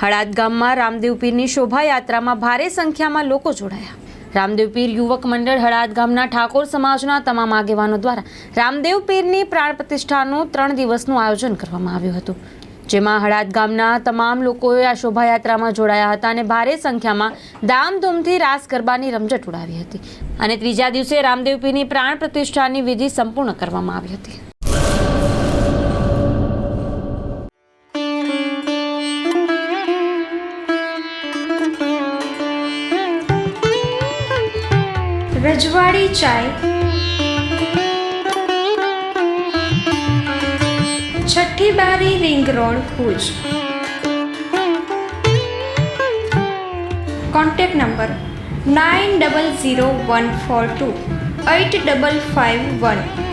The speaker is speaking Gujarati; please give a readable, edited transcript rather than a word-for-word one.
હળાદ ગામમાં રામદેવ પીરની શોભાયાત્રામાં ભારે સંખ્યામાં લોકો જોડાયા. રામદેવ પીર યુવક મંડળ હળાદ ગામના ઠાકોર સમાજના તમામ આગેવાનો દ્વારા રામદેવ પીરની પ્રાણ પ્રતિષ્ઠાનું 3 દિવસનું આયોજન કરવામાં આવ્યું હતું, જેમાં હળાદ ગામના તમામ લોકોએ આ શોભાયાત્રામાં જોડાયા હતા અને ભારે સંખ્યામાં ધામધૂમથી રાસ ગરબાની રમઝટ ઉડાવી હતી અને ત્રીજા દિવસે રામદેવ પીરની પ્રાણ પ્રતિષ્ઠાની વિધિ સંપૂર્ણ કરવામાં આવી હતી. રજવાડી ચાય, છઠ્ઠી બારી ring road, Bhuj. Contact number 9001428551.